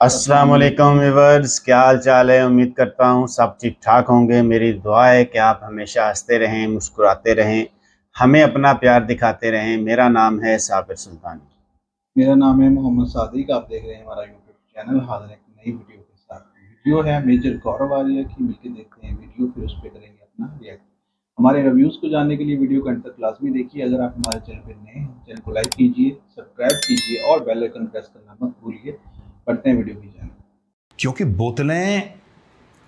अस्सलाम वालेकुम व्यूअर्स, क्या हाल चाल है। उम्मीद करता हूँ सब ठीक ठाक होंगे। मेरी दुआ है कि आप हमेशा हंसते रहें, मुस्कुराते रहें, हमें अपना प्यार दिखाते रहें। मेरा नाम है साबिर सुल्तानी। मेरा नाम है मोहम्मद सादिक। आप देख रहे हैं हमारा यूट्यूब चैनल। हाजिर है एक नई वीडियो के साथ। वीडियो है मेजर गौरव आर्या की। मिलकर देखते हैं वीडियो, फिर उस पर करेंगे अपना रिएक्ट। हमारे रिव्यूज़ को जानने के लिए वीडियो को अंत तक लाजमी देखिए। अगर आप हमारे चैनल पर नए हैं, चैनल को लाइक कीजिए, सब्सक्राइब कीजिए और बेल आइकन प्रेस करना मत भूलिए। बढ़ते हैं वीडियो की जाने। क्योंकि बोतलें,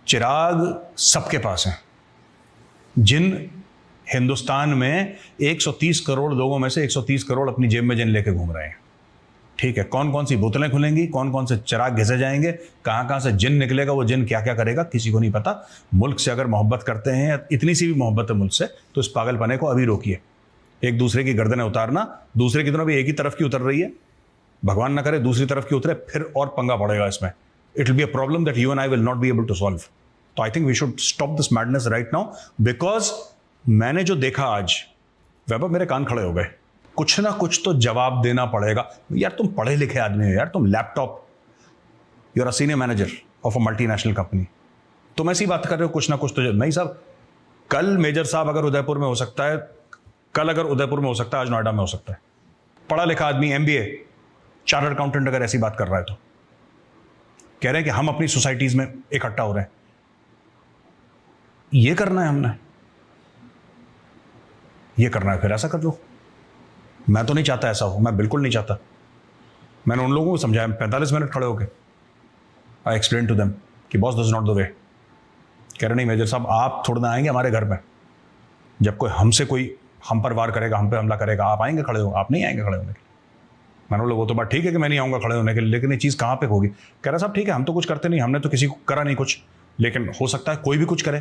चिराग सबके पास हैं। जिन हिंदुस्तान में 130 करोड़ लोगों में से 130 करोड़ अपनी जेब में जिन लेके घूम रहे हैं, ठीक है। कौन कौन सी बोतलें खुलेंगी, कौन कौन से चिराग घिसे जाएंगे, कहां कहां से जिन निकलेगा, वो जिन क्या क्या करेगा, किसी को नहीं पता। मुल्क से अगर मोहब्बत करते हैं, इतनी सी भी मोहब्बत है मुल्क से, तो इस पागलपने को अभी रोकिए। एक दूसरे की गर्दनें उतारना, दूसरे की तरफ भी एक ही तरफ की उतर रही है, भगवान ना करे दूसरी तरफ की उतरे, फिर और पंगा पड़ेगा इसमें। It will be a problem that you and I will not be able to solve. तो I think we should stop this madness right now, because मैंने जो देखा आज, वैभव मेरे कान खड़े हो गए। कुछ ना कुछ तो जवाब देना पड़ेगा। यार तुम पढ़े लिखे आदमी हो, यार तुम laptop, you are a senior manager of a multinational company, तुम ऐसी बात कर रहे हो कुछ ना कुछ तो नहीं साहब। कल मेजर साहब अगर उदयपुर में हो सकता है, कल अगर उदयपुर में हो सकता है, आज नोएडा में हो सकता है। पढ़ा लिखा आदमी, एमबीए, चार्टर्ड अकाउंटेंट अगर ऐसी बात कर रहा है तो कह रहे हैं कि हम अपनी सोसाइटीज में इकट्ठा हो रहे हैं। ये करना है हमने, ये करना है, फिर ऐसा कर लो। मैं तो नहीं चाहता ऐसा हो, मैं बिल्कुल नहीं चाहता। मैंने उन लोगों को समझाया 45 मिनट खड़े होके, आई एक्सप्लेन टू देम कि boss this is not the way. कह रहे नहीं मेजर साहब, आप थोड़ा ना आएंगे हमारे घर में। जब कोई हम पर वार करेगा, हम पे हमला करेगा, आप आएंगे खड़े हो? आप नहीं आएंगे खड़े होने के लिए। मैंने बोला वो तो बात ठीक है कि मैं नहीं आऊँगा खड़े होने के लिए, लेकिन ये चीज़ कहाँ पे होगी? कह रहा साहब ठीक है, हम तो कुछ करते नहीं, हमने तो किसी को करा नहीं कुछ, लेकिन हो सकता है कोई भी कुछ करे।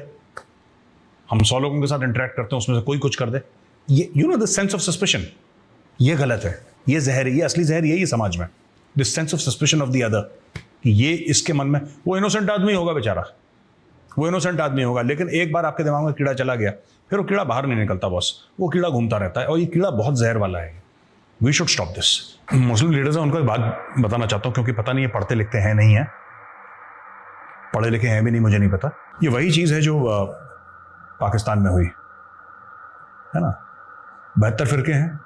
हम 100 लोगों के साथ इंटरेक्ट करते हैं, उसमें से कोई कुछ कर दे। ये you know the sense of suspicion, ये गलत है। ये जहर है, ये असली जहर यही है समाज में, this sense of suspicion of the other, कि ये इसके मन में, वो इनोसेंट आदमी होगा बेचारा, वो इनोसेंट आदमी होगा, लेकिन एक बार आपके दिमाग में कीड़ा चला गया, फिर वो कीड़ा बाहर नहीं निकलता बॉस। वो कीड़ा घूमता रहता है और ये कीड़ा बहुत जहर वाला है। We should stop this. Muslim leaders हैं, उनको एक बात बताना चाहता हूँ, क्योंकि पता नहीं ये पढ़ते लिखते हैं नहीं है, पढ़े लिखे हैं भी नहीं, मुझे नहीं पता। ये वही चीज़ है जो पाकिस्तान में हुई है ना। 72 फिरके हैं,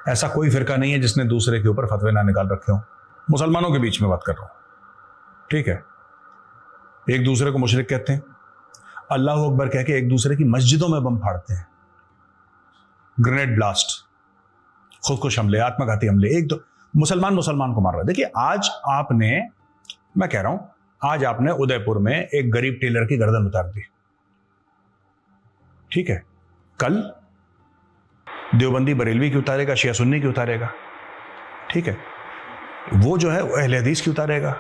ऐसा कोई फिरका नहीं है जिसने दूसरे के ऊपर फतवे ना निकाल रखे हो। मुसलमानों के बीच में बात कर रहा हूँ, ठीक है। एक दूसरे को मुशरिक कहते हैं, अल्लाह अकबर कह के एक दूसरे की मस्जिदों में बम फाड़ते हैं, ग्रेनेड ब्लास्ट, खुदकुश हमले, आत्मघाती हमले। एक दो मुसलमान को मार रहा है। देखिए आज आपने, मैं कह रहा हूं, आज आपने उदयपुर में एक गरीब टेलर की गर्दन उतार दी, ठीक है। कल देवबंदी बरेलवी की उतारेगा, शिया सुन्नी की उतारेगा, ठीक है। वो जो है अहले हदीस की उतारेगा,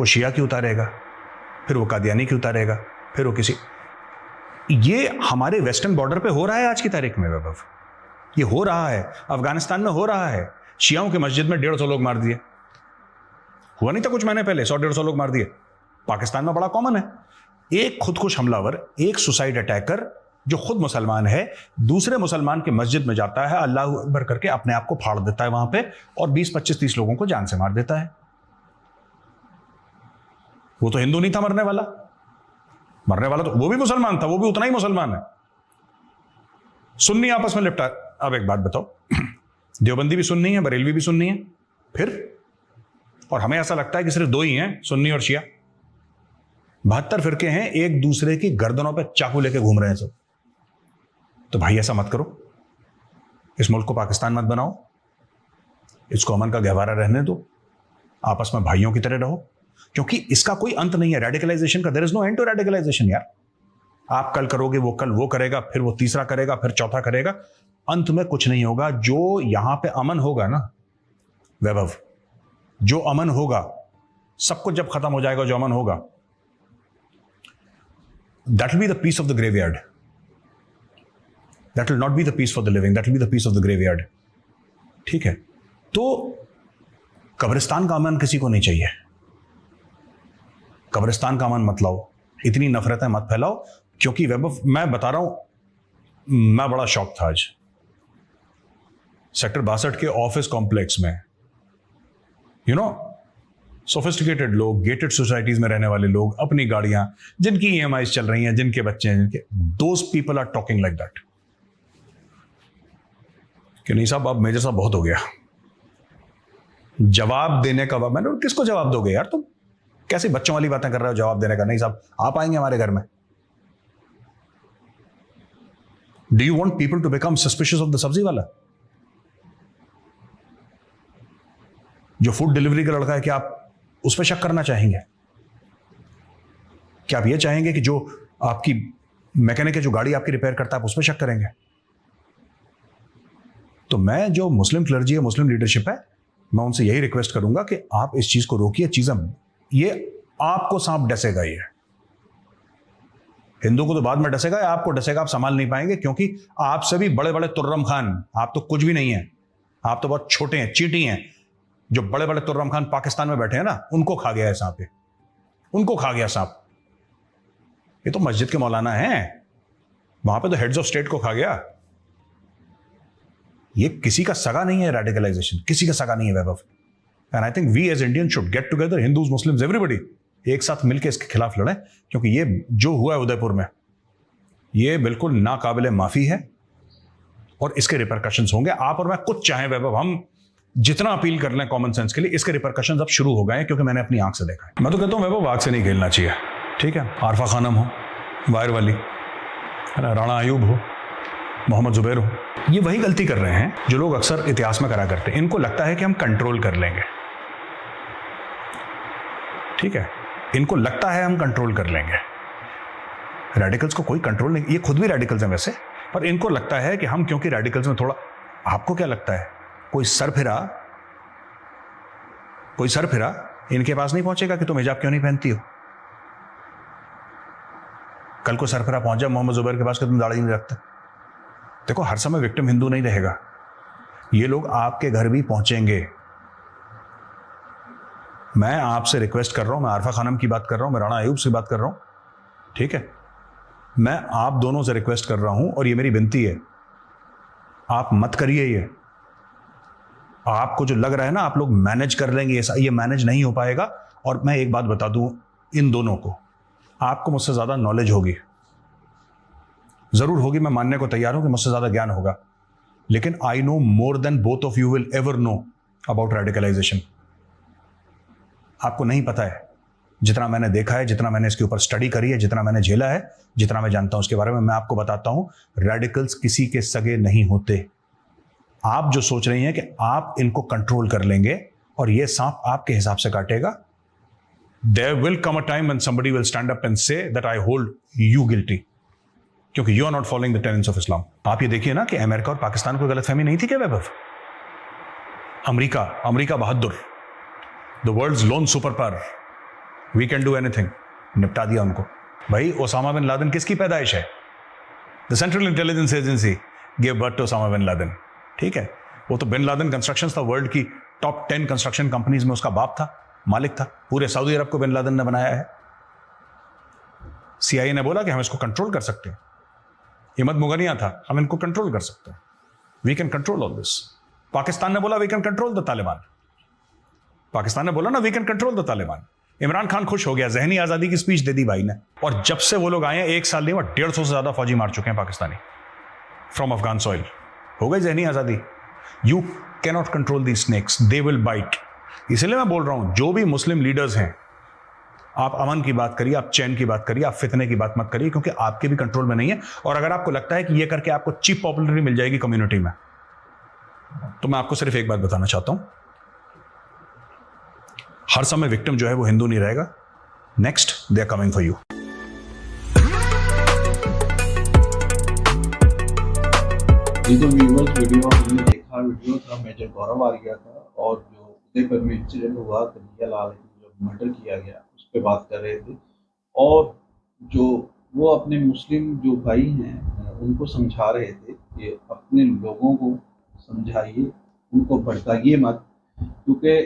वो शिया की उतारेगा, फिर वो कादियानी की उतारेगा, फिर वो किसी। ये हमारे वेस्टर्न बॉर्डर पे हो रहा है आज की तारीख में वैभव, ये हो रहा है। अफगानिस्तान में हो रहा है। शियाओं के मस्जिद में 150 लोग मार दिए, हुआ नहीं था कुछ महीने पहले, 100-150 लोग मार दिए। पाकिस्तान में बड़ा कॉमन है। एक खुदकुश हमलावर, एक सुसाइड अटैकर जो खुद मुसलमान है, दूसरे मुसलमान के मस्जिद में जाता है, अल्लाह अकबर करके अपने आप को फाड़ देता है वहां पे, और 20-25-30 लोगों को जान से मार देता है। वो तो हिंदू नहीं था मरने वाला, मरने वाला तो वो भी मुसलमान था, वो भी उतना ही मुसलमान है। सुन्नी आपस में लिपटा। अब एक बात बताओ, देवबंदी भी सुन्नी है, बरेलवी भी सुन्नी है, फिर, और हमें ऐसा लगता है कि सिर्फ दो ही हैं, सुन्नी और शिया। 72 फिरके हैं, एक दूसरे की गर्दनों पे चाकू लेके घूम रहे हैं सब। तो भाई ऐसा मत करो, इस मुल्क को पाकिस्तान मत बनाओ, इसको अमन का गहवारा रहने दो, आपस में भाइयों की तरह रहो, क्योंकि इसका कोई अंत नहीं है रेडिकलाइजेशन का। There is no end to radicalisation यार। आप कल करोगे, वो कल वो करेगा, फिर वो तीसरा करेगा, फिर चौथा करेगा, अंत में कुछ नहीं होगा। जो यहां पे अमन होगा ना वैभव, जो अमन होगा, सब कुछ जब खत्म हो जाएगा, जो अमन होगा, that will be the peace of the graveyard, that will not be the peace for the living, that will be the peace of the graveyard, ठीक है। तो कब्रिस्तान का अमन किसी को नहीं चाहिए, कब्रिस्तान का अमन मत लाओ, इतनी नफरतें मत फैलाओ। क्योंकि वैभव मैं बता रहा हूं, मैं बड़ा शौक था आज सेक्टर 62 के ऑफिस कॉम्प्लेक्स में, यू नो, सोफिस्टिकेटेड लोग, गेटेड सोसाइटीज में रहने वाले लोग, अपनी गाड़ियां, जिनकी ईएमआईज चल रही हैं, जिनके बच्चे हैं, जिनके those people are talking like that कि नहीं साहब अब मेजर साहब बहुत हो गया। जवाब देने का मैंने किसको जवाब दोगे यार, तुम कैसे बच्चों वाली बातें कर रहे हो जवाब देने का। नहीं साहब आप आएंगे हमारे घर में। Do you want people to become suspicious of the सब्जी वाला जो फूड डिलीवरी का लड़का है? क्या आप उस पर शक करना चाहेंगे? क्या आप ये चाहेंगे कि जो आपकी मैकेनिक है, जो गाड़ी आपकी रिपेयर करता है, आप उस पर शक करेंगे? तो मैं जो मुस्लिम क्लर्जी है, मुस्लिम लीडरशिप है, मैं उनसे यही रिक्वेस्ट करूंगा कि आप इस चीज को रोकिए। चीजें ये आपको सांप डसेगा, ये हिंदू को तो बाद में डसेगा, आपको डसेगा, आप संभाल नहीं पाएंगे, क्योंकि आपसे भी बड़े बड़े तुर्रम खान, आप तो कुछ भी नहीं है, आप तो बहुत छोटे हैं, चींटी हैं। जो बड़े बड़े तुर्रम खान पाकिस्तान में बैठे हैं ना, उनको खा गया है सांप, उनको खा गया सांप। ये तो मस्जिद के मौलाना हैं, वहां पे तो हेड्स ऑफ स्टेट को खा गया। ये किसी का सगा नहीं है, रेडिकलाइजेशन किसी का सगा नहीं है Vaibhav. And I think we as Indian should get together, Hindus, Muslims, everybody, एक साथ मिलकर इसके खिलाफ लड़ें, क्योंकि ये जो हुआ है उदयपुर में, ये बिल्कुल नाकाबिले माफी है और इसके रिपरकशंस होंगे। आप और मैं कुछ चाहें वैभव, हम जितना अपील कर लें कॉमन सेंस के लिए, इसके रिपरकशंस अब शुरू हो गए हैं, क्योंकि मैंने अपनी आंख से देखा है। मैं तो कहता हूं वैभव आग से नहीं खेलना चाहिए, ठीक है? आरफा खानम हो, वायर वाली है ना, राणा अयूब हो, मोहम्मद जुबैर हो, ये वही गलती कर रहे हैं जो लोग अक्सर इतिहास में करा करते हैं। इनको लगता है कि हम कंट्रोल कर लेंगे, ठीक है? इनको लगता है हम कंट्रोल कर लेंगे। रेडिकल्स को कोई कंट्रोल नहीं, ये खुद भी रेडिकल्स हैं वैसे, पर इनको लगता है कि हम, क्योंकि रेडिकल्स में थोड़ा, आपको क्या लगता है कोई सरफिरा इनके पास नहीं पहुंचेगा कि तुम हिजाब क्यों नहीं पहनती हो? कल को सरफिरा पहुंच जाए मोहम्मद जुबैर के पास कि तुम दाढ़ी नहीं रखते। देखो, हर समय विक्टिम हिंदू नहीं रहेगा, ये लोग आपके घर भी पहुंचेंगे। मैं आपसे रिक्वेस्ट कर रहा हूं, मैं आरफा खानम की बात कर रहा हूं, मैं राणा अयूब से बात कर रहा हूं, ठीक है? मैं आप दोनों से रिक्वेस्ट कर रहा हूं और ये मेरी विनती है, आप मत करिए ये। आपको जो लग रहा है ना आप लोग मैनेज कर लेंगे, ये मैनेज नहीं हो पाएगा। और मैं एक बात बता दूं इन दोनों को, आपको मुझसे ज्यादा नॉलेज होगी, जरूर होगी, मैं मानने को तैयार हूं कि मुझसे ज्यादा ज्ञान होगा, लेकिन I know more than both of you will ever know about radicalisation. आपको नहीं पता है जितना मैंने देखा है, जितना मैंने इसके ऊपर स्टडी करी है, जितना मैंने झेला है, जितना मैं जानता हूं उसके बारे में। मैं आपको बताता हूं, रेडिकल्स किसी के सगे नहीं होते। आप जो सोच रही हैं कि आप इनको कंट्रोल कर लेंगे और ये सांप आपके हिसाब से काटेगा, there will come a time when somebody will stand up and say that I hold you guilty, क्योंकि you are not following the tenets of Islam. आप ये देखिए ना कि अमेरिका और पाकिस्तान को गलतफहमी नहीं थी क्या वैभव? अमेरिका बहादुर, the world's lone super power, we can do anything, निपटा दिया उनको। भाई ओसामा बिन लादेन किसकी पैदाइश है? The Central Intelligence Agency give birth to Osama bin Laden, ठीक है? वो तो बिन लादेन कंस्ट्रक्शंस था, वर्ल्ड की टॉप 10 कंस्ट्रक्शन कंपनीज में उसका बाप था, मालिक था। पूरे सऊदी अरब को बिन लादेन ने बनाया है। सीआईए ने बोला कि हम इसको कंट्रोल कर सकते हैं, हिम्मत मुगनिया था, हम इनको कंट्रोल कर सकते हैं, we can control all this. Pakistan ने बोला we can control the Taliban, Pakistan ने बोला ना we can control the Taliban. Imran Khan खुश हो गया, जहनी आजादी की स्पीच दे दी भाई ने, और जब से वो लोग आए हैं 1 साल नहीं, वो 150 से ज्यादा फौजी मार चुके हैं पाकिस्तानी फ्रॉम अफगान सॉइल। हो गई जहनी आजादी। You cannot control the snakes, they will bite. इसलिए मैं बोल रहा हूं, जो भी मुस्लिम लीडर्स हैं, आप अमन की बात करिए, आप चैन की बात करिए, आप फितने की बात मत करिए, क्योंकि आपके भी कंट्रोल में नहीं है। और अगर आपको लगता है कि ये करके आपको चीप पॉपुलरिटी मिल जाएगी कम्युनिटी में, तो मैं आपको सिर्फ एक बात बताना चाहता हूं, हर समय विक्टिम जो है वो हिंदू नहीं रहेगा। Next they are coming for you. ये जो व्यूअर्स वीडियो हमने देखा, वीडियो था मेजर गौरव आर्या का, और जो उदयपुर में इंसिडेंट हुआ, कन्हैया लाल जो मर्डर किया गया, उस पर बात कर रहे थे। और जो वो अपने मुस्लिम जो भाई हैं उनको समझा रहे थे कि अपने लोगों को समझाइए, उनको भड़काइए मत, क्योंकि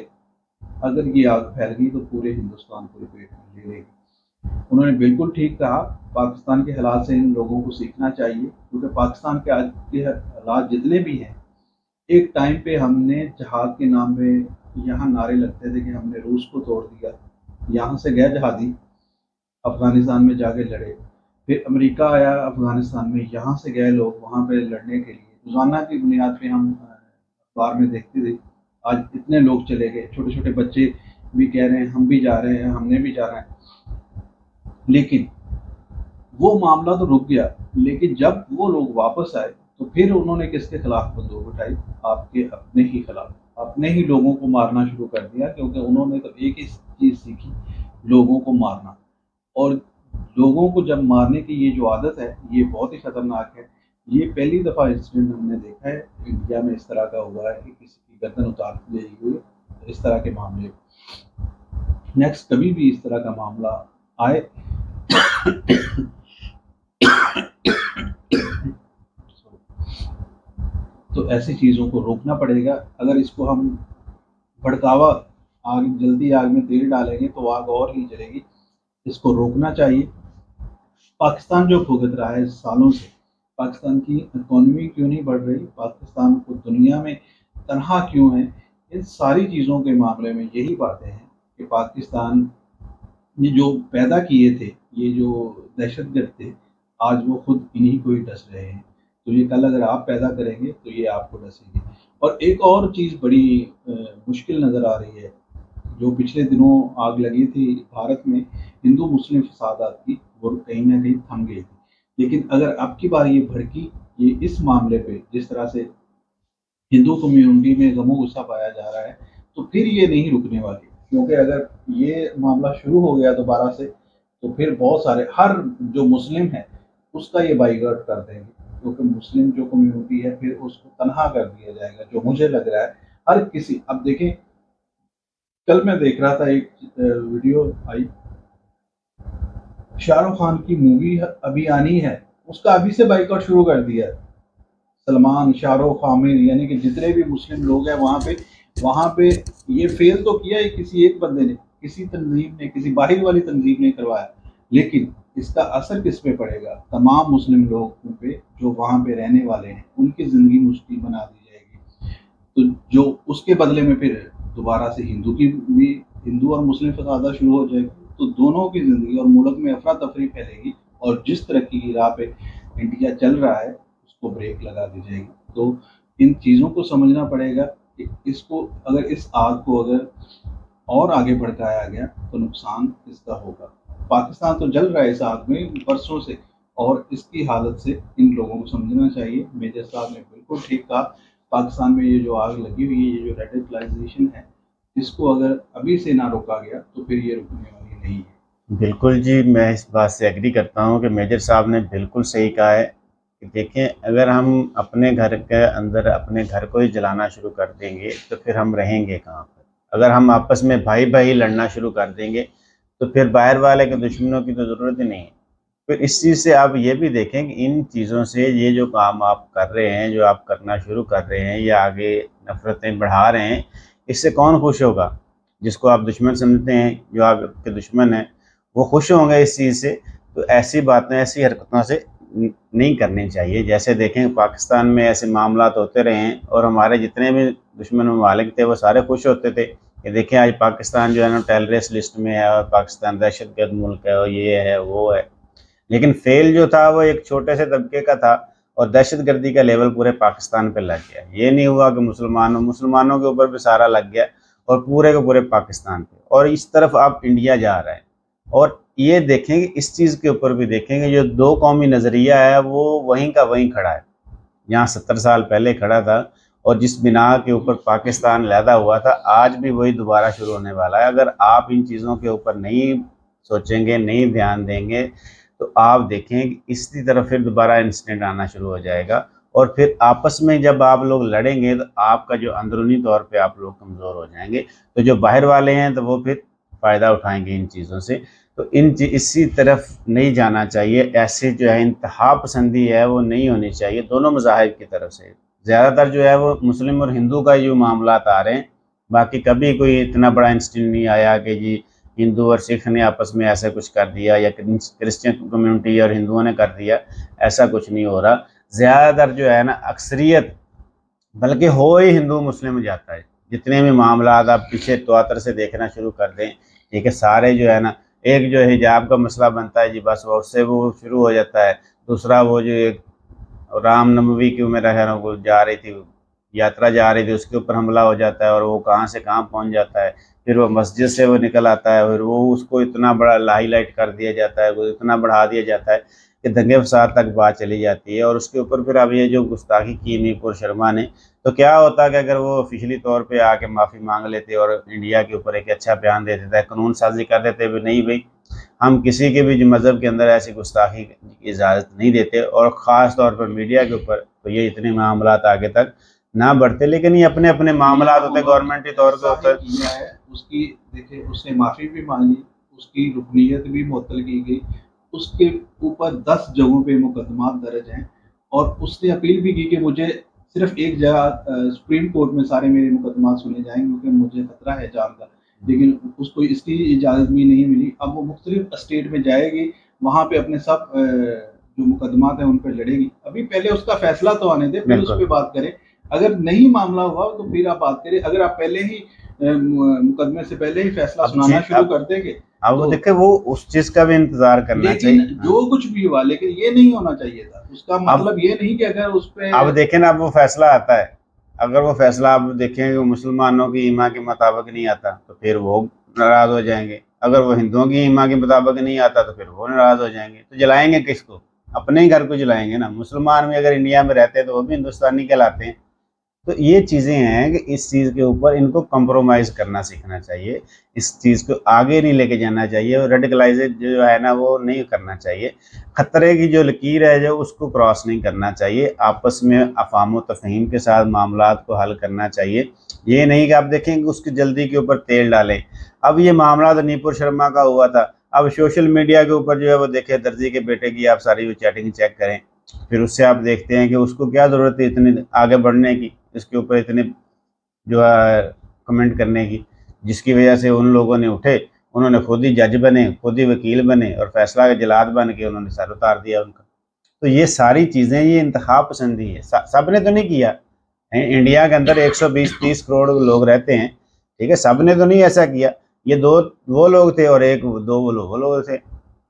अगर ये आग फैल गई तो पूरे हिंदुस्तान को लपेट में ले लेगी। उन्होंने बिल्कुल ठीक कहा, पाकिस्तान के हालात से इन लोगों को सीखना चाहिए, क्योंकि पाकिस्तान के आज के हालात जितने भी हैं, एक टाइम पे हमने जहाद के नाम पे यहाँ नारे लगते थे कि हमने रूस को तोड़ दिया, यहाँ से गए जहादी अफगानिस्तान में जाके लड़े, फिर अमेरिका आया अफगानिस्तान में, यहाँ से गए लोग वहाँ पे लड़ने के लिए, रोज़ाना की बुनियाद पे हम अखबार में देखते थे। आज इतने लोग चले गए, छोटे छोटे बच्चे भी कह रहे हैं हम भी जा रहे हैं, हमने भी जाना है, लेकिन वो मामला तो रुक गया। लेकिन जब वो लोग वापस आए तो फिर उन्होंने किसके खिलाफ बंदूक उठाई? आपके अपने ही खिलाफ, अपने ही लोगों को मारना शुरू कर दिया, क्योंकि उन्होंने तो एक ही चीज़ सीखी, लोगों को मारना। और लोगों को जब मारने की ये जो आदत है, ये बहुत ही खतरनाक है। ये पहली दफ़ा इंसिडेंट हमने देखा है इंडिया में इस तरह का हुआ है कि किसी की गर्दन उतार दी गई हुई इस तरह के मामले। नेक्स्ट कभी भी इस तरह का मामला आए तो ऐसी चीज़ों को रोकना पड़ेगा। अगर इसको हम भड़कावा, आग जल्दी आग में तेल डालेंगे तो आग और ही जलेगी। इसको रोकना चाहिए। पाकिस्तान जो भुगत रहा है सालों से, पाकिस्तान की इकोनॉमी क्यों नहीं बढ़ रही, पाकिस्तान को दुनिया में तनहा क्यों है, इन सारी चीज़ों के मामले में यही बातें हैं कि पाकिस्तान ने जो पैदा किए थे, ये जो दहशतगर्द थे, आज वो खुद इन्हीं को ही डस रहे हैं। तो ये कल अगर आप पैदा करेंगे तो ये आपको डसेंगे। और एक और चीज़ बड़ी मुश्किल नज़र आ रही है, जो पिछले दिनों आग लगी थी भारत में हिंदू मुस्लिम फसादात की, वो कहीं ना कहीं थम गई थी। लेकिन अगर अब की बार ये भड़की, ये इस मामले पे जिस तरह से हिंदू कम्युनिटी में गमो गुस्सा पाया जा रहा है, तो फिर ये नहीं रुकने वाली। क्योंकि अगर ये मामला शुरू हो गया दोबारा से, तो फिर बहुत सारे, हर जो मुस्लिम है उसका ये बाइकआउट कर देंगे, क्योंकि मुस्लिम जो कम्युनिटी है फिर उसको तनहा कर दिया जाएगा, जो मुझे लग रहा है। हर किसी, अब देखें, कल मैं देख रहा था एक वीडियो आई, शाहरुख खान की मूवी अभी आनी है, उसका अभी से बाइकआउट शुरू कर दिया है। सलमान, शाहरुख, आमिर, यानी कि जितने भी मुस्लिम लोग हैं वहाँ पे ये फेल तो किया है किसी एक बंदे ने, किसी तंजीम ने, किसी बाहर वाली तंजीम ने करवाया, लेकिन इसका असर किस पे पड़ेगा? तमाम मुस्लिम लोगों पे जो वहाँ पे रहने वाले हैं, उनकी ज़िंदगी मुश्किल बना दी जाएगी। तो जो उसके बदले में फिर दोबारा से हिंदू और मुस्लिम फसादा शुरू हो जाएगी, तो दोनों की ज़िंदगी और मुल्क में अफरा तफरी फैलेगी, और जिस तरक्की की राह पे इंडिया चल रहा है उसको ब्रेक लगा दी जाएगी। तो इन चीज़ों को समझना पड़ेगा कि इसको, अगर इस आग को अगर और आगे भड़काया गया तो नुकसान इसका होगा। पाकिस्तान तो जल रहा है इस आग में बरसों से, और इसकी हालत से इन लोगों को समझना चाहिए। मेजर साहब ने बिल्कुल ठीक कहा, पाकिस्तान में ये जो आग लगी हुई है, ये जो रेडिकलाइजेशन है, इसको अगर अभी से ना रोका गया तो फिर ये रुकने वाली नहीं है। बिल्कुल जी, मैं इस बात से एग्री करता हूँ कि मेजर साहब ने बिल्कुल सही कहा है कि देखें, अगर हम अपने घर के अंदर अपने घर को ही जलाना शुरू कर देंगे तो फिर हम रहेंगे कहाँ पर? अगर हम आपस में भाई भाई लड़ना शुरू कर देंगे तो फिर बाहर वाले के दुश्मनों की तो ज़रूरत ही नहीं है। फिर इस चीज़ से आप ये भी देखें कि इन चीज़ों से, ये जो काम आप कर रहे हैं, जो आप करना शुरू कर रहे हैं, या आगे नफ़रतें बढ़ा रहे हैं, इससे कौन खुश होगा? जिसको आप दुश्मन समझते हैं, जो आपके दुश्मन हैं, वो खुश होंगे इस चीज़ से। तो ऐसी बातें, ऐसी हरकतों से नहीं करनी चाहिए। जैसे देखें, पाकिस्तान में ऐसे मामलात होते रहे हैं और हमारे जितने भी दुश्मन ममालिक थे वो सारे खुश होते थे कि देखें आज पाकिस्तान जो है ना टेररिस्ट लिस्ट में है, और पाकिस्तान दहशतगर्द मुल्क है, और ये है वो है। लेकिन फेल जो था वो एक छोटे से तबके का था, और दहशतगर्दी का लेवल पूरे पाकिस्तान पे लग गया। ये नहीं हुआ कि मुसलमानों के ऊपर भी सारा लग गया, और पूरे के पूरे पाकिस्तान पे। और इस तरफ अब इंडिया जा रहा है। और ये देखेंगे, इस चीज़ के ऊपर भी देखेंगे, जो दो कौमी नज़रिया है वो वहीं का वहीं खड़ा है, यहाँ 70 साल पहले खड़ा था, और जिस बिना के ऊपर पाकिस्तान लैदा हुआ था, आज भी वही दोबारा शुरू होने वाला है। अगर आप इन चीज़ों के ऊपर नहीं सोचेंगे, नहीं ध्यान देंगे, तो आप देखें कि इसी तरह फिर दोबारा इंसिडेंट आना शुरू हो जाएगा। और फिर आपस में जब आप लोग लड़ेंगे तो आपका जो अंदरूनी तौर पे आप लोग कमज़ोर हो जाएंगे, तो जो बाहर वाले हैं तो वो फिर फ़ायदा उठाएंगे इन चीज़ों से। तो इसी तरफ नहीं जाना चाहिए। ऐसे जो है इंतहा पसंदी है वो नहीं होनी चाहिए दोनों मज़ाहिब की तरफ से। ज़्यादातर जो है वो मुस्लिम और हिंदू का जो मामलात आ रहे हैं, बाकी कभी कोई इतना बड़ा इंसिडेंट नहीं आया कि जी हिंदू और सिख ने आपस में ऐसा कुछ कर दिया, या क्रिश्चियन कम्युनिटी और हिंदुओं ने कर दिया, ऐसा कुछ नहीं हो रहा। ज़्यादातर जो है ना, अक्सरियत, बल्कि हो ही हिंदू मुस्लिम जाता है। जितने भी मामला आप पीछे तौर से देखना शुरू कर दें, ठीक है, सारे जो है ना, एक जो हिजाब का मसला बनता है जी, बस वो उससे वो शुरू हो जाता है। दूसरा वो जो एक रामनवमी की मेरा है ना, वो जा रही थी, यात्रा जा रही थी, उसके ऊपर हमला हो जाता है और वो कहाँ से कहाँ पहुँच जाता है। फिर वो मस्जिद से वो निकल आता है, फिर वो उसको इतना बड़ा हाईलाइट कर दिया जाता है, वो इतना बढ़ा दिया जाता है कि दंगे फसाद तक बात चली जाती है। और उसके ऊपर फिर अब ये जो गुस्ताखी की नुपुर शर्मा ने, तो क्या होता कि अगर वो ऑफिशियली तौर पे आके माफ़ी मांग लेते और इंडिया के ऊपर एक अच्छा बयान दे देता है, कानून साजी कर देते भी नहीं भाई, हम किसी के भी मज़हब के अंदर ऐसी गुस्ताखी की इजाज़त नहीं देते, और ख़ास तौर पर मीडिया के ऊपर, तो ये इतने मामला आगे तक ना बढ़ते। लेकिन ये अपने अपने मामला होते गवर्नमेंटी तौर के ऊपर। किया है उसकी, देखिए उसने माफ़ी भी मांगी, उसकी रुकनीत भी मुअत्तल की गई, उसके ऊपर 10 जगहों पे मुकदमा दर्ज हैं, और उसने अपील भी की कि मुझे सिर्फ एक जगह सुप्रीम कोर्ट में सारे मेरे मुकदमा सुने जाएंगे क्योंकि मुझे खतरा है जान का, लेकिन उसको इसकी इजाज़त भी नहीं मिली। अब वो मुख्तलिफ स्टेट में जाएगी, वहाँ पे अपने सब जो मुकदमात हैं उन पर लड़ेगी। अभी पहले उसका फैसला तो आने दे, फिर उस पर बात करें। अगर नहीं मामला हुआ तो फिर आप बात करें। अगर आप पहले ही मुकदमे से पहले ही फैसला सुनाना शुरू कर देंगे, अब तो देखे वो उस चीज का भी इंतजार करना चाहिए। लेकिन जो कुछ भी हुआ, लेकिन ये नहीं होना चाहिए था। उसका मतलब ये नहीं कि अगर उस पे अब देखें ना, अब वो फैसला आता है, अगर वो फैसला आप देखें कि मुसलमानों की ईमा के मुताबिक नहीं आता तो फिर वो नाराज हो जाएंगे, अगर वो हिंदुओं की ईमा के मुताबिक नहीं आता तो फिर वो नाराज हो जाएंगे। तो जलाएंगे किसको? अपने ही घर को जलाएंगे ना। मुसलमान भी अगर इंडिया में रहते हैं तो वो भी हिंदुस्तानी कहलाते हैं। तो ये चीज़ें हैं कि इस चीज़ के ऊपर इनको कंप्रोमाइज़ करना सीखना चाहिए, इस चीज़ को आगे नहीं लेके जाना चाहिए, और रेडिकलाइज जो है ना वो नहीं करना चाहिए। ख़तरे की जो लकीर है जो उसको क्रॉस नहीं करना चाहिए, आपस में अफ़ाम व तफ़हीम के साथ मामलात को हल करना चाहिए। ये नहीं कि आप देखें कि उसकी जल्दी के ऊपर तेल डालें। अब ये मामला तो नुपुर शर्मा का हुआ था, अब सोशल मीडिया के ऊपर जो है वो देखें, दर्जी के बेटे की आप सारी वो चैटिंग चेक करें, फिर उससे आप देखते हैं कि उसको क्या ज़रूरत है इतनी आगे बढ़ने की, इसके ऊपर इतने जो है कमेंट करने की, जिसकी वजह से उन लोगों ने उठे, उन्होंने खुद ही जज बने, खुद ही वकील बने, और फैसला के जलाद बन के उन्होंने सर उतार दिया उनका। तो ये सारी चीज़ें ये इंतहा पसंदी है, सब ने तो नहीं किया। इंडिया के अंदर 120-30 करोड़ लोग रहते हैं, ठीक है, सब ने तो नहीं ऐसा किया। ये दो वो लोग थे और एक दो वो लोग थे,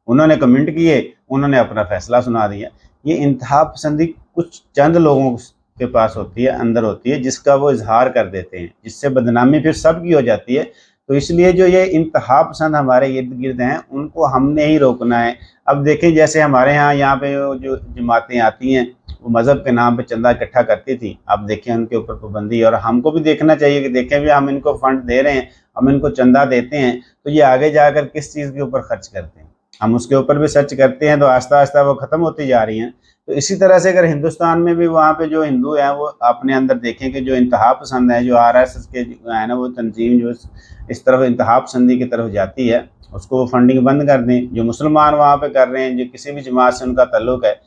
उन्होंने कमेंट किए, उन्होंने अपना फैसला सुना दिया। ये इंतहा पसंदी कुछ चंद लोगों के पास होती है, अंदर होती है, जिसका वो इजहार कर देते हैं, जिससे बदनामी फिर सबकी हो जाती है। तो इसलिए जो ये इंतहा पसंद हमारे इर्द गिर्द हैं उनको हमने ही रोकना है। अब देखें जैसे हमारे यहाँ पे जो जमातें आती हैं वो मज़हब के नाम पे चंदा इकट्ठा करती थी, अब देखें उनके ऊपर पाबंदी। और हमको भी देखना चाहिए कि देखें भी हम इनको फंड दे रहे हैं, हम इनको चंदा देते हैं, तो ये आगे जाकर किस चीज़ के ऊपर खर्च करते हैं, हम उसके ऊपर भी सर्च करते हैं, तो आहिस्ता आहिस्ता वो ख़त्म होती जा रही हैं। तो इसी तरह से अगर हिंदुस्तान में भी वहाँ पे जो हिंदू हैं वो अपने अंदर देखें कि जो इंतहा पसंद है, जो RSS के जो है ना वो तंजीम जो इस तरफ इंतहा पसंदी की तरफ जाती है, उसको वो फंडिंग बंद कर दें। जो मुसलमान वहाँ पे कर रहे हैं, जो किसी भी जमात से उनका ताल्लुक है,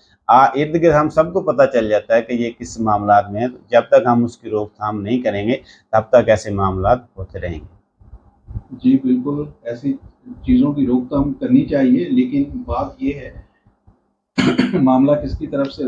इर्द गिर्द हम सबको पता चल जाता है कि ये किस मामला में है। तो जब तक हम उसकी रोकथाम नहीं करेंगे तब तक ऐसे मामला होते रहेंगे। जी बिल्कुल, ऐसी चीज़ों की रोकथाम करनी चाहिए, लेकिन बात ये है मामला किसकी तरफ से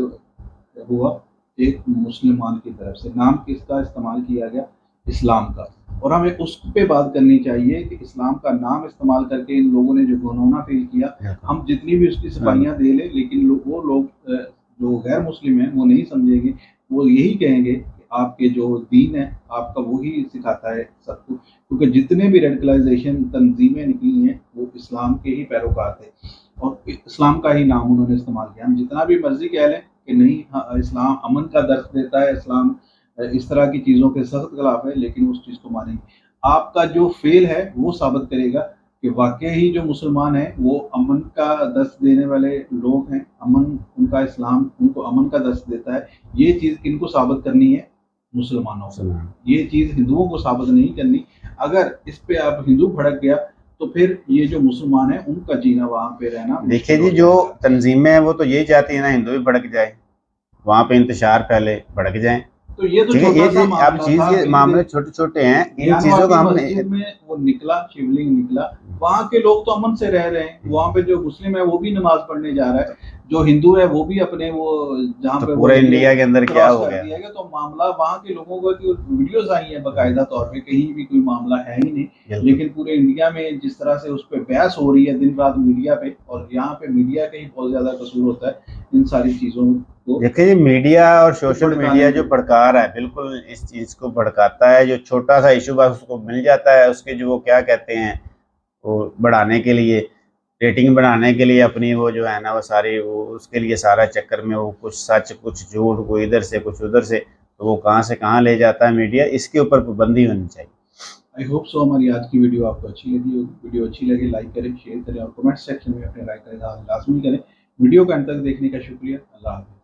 हुआ? एक मुसलमान की तरफ से। नाम किसका इस्तेमाल किया गया? इस्लाम का। और हमें उस पे बात करनी चाहिए कि इस्लाम का नाम इस्तेमाल करके इन लोगों ने जो घिनौना फील किया, हम जितनी भी उसकी सफाइयाँ दे लें, लेकिन वो लोग जो गैर मुस्लिम हैं वो नहीं समझेंगे। वो यही कहेंगे कि आपके जो दीन है आपका वही सिखाता है सबको, क्योंकि जितने भी रेडिकलाइजेशन तंजीमें निकली हैं वो इस्लाम के ही पैरोकार थे और इस्लाम का ही नाम उन्होंने इस्तेमाल किया। हम जितना भी मर्जी कह लें कि नहीं, हाँ, इस्लाम अमन का दर्स देता है, इस्लाम इस तरह की चीज़ों के सख्त खिलाफ है, लेकिन उस चीज़ को मानेंगे। आपका जो फेल है वो साबित करेगा कि वाकई ही जो मुसलमान हैं वो अमन का दर्स देने वाले लोग हैं। अमन उनका इस्लाम उनको अमन का दर्स देता है। ये चीज़ किनको साबित करनी है? मुसलमानों को। ये चीज़ हिंदुओं को साबित नहीं करनी। अगर इस पे आप हिंदू भड़क गया तो फिर ये जो मुसलमान है उनका जीना वहाँ पे रहना। देखिए जी, जो तंजीमें हैं वो तो यही चाहती है ना हिंदू भी भड़क जाए, वहाँ पे इंतशार फैले, भड़क जाएं। तो ये तो ठीक है, छोटा सा मामला अब चीज था। ये मामले छोटे छोटे हैं, इन चीजों को हमने मस्जिद में वो निकला, शिवलिंग निकला, वहाँ के लोग तो अमन से रह रहे हैं। वहाँ पे जो मुस्लिम है वो भी नमाज पढ़ने जा रहा है। जो हिंदू है वो भी अपने वो जहाँ तो पे पूरे इंडिया के अंदर क्या क्रॉस हो कर गया? दिया गया, तो मामला वहाँ के लोगों को कि वीडियोस आई है बाकायदा तौर पे, कहीं भी कोई मामला है ही नहीं, बिल्कुल। लेकिन पूरे इंडिया में जिस तरह से उस पर बहस हो रही है दिन रात मीडिया पे, और यहाँ पे मीडिया का ही बहुत ज्यादा कसूर होता है इन सारी चीजों को देखिए, मीडिया और सोशल भड़काने मीडिया जो में। भड़का रहा है, बिल्कुल इस चीज़ को भड़काता है। जो छोटा सा इशू बस उसको मिल जाता है, उसके जो वो क्या कहते हैं, वो बढ़ाने के लिए, रेटिंग बढ़ाने के लिए अपनी वो जो है ना वो सारी वो उसके लिए सारा चक्कर में वो कुछ सच कुछ झूठ, कोई इधर से कुछ उधर से, तो वो कहाँ से कहाँ ले जाता है मीडिया। इसके ऊपर पाबंदी होनी चाहिए। आई होप सो हमारी आज की वीडियो आपको अच्छी लगी होगी। वीडियो अच्छी लगी लाइक करें, शेयर करें और कमेंट सेक्शन में अपने राय करें लाजमी करें। वीडियो को अंत तक देखने का शुक्रिया। अल्लाह हाफ़िज़।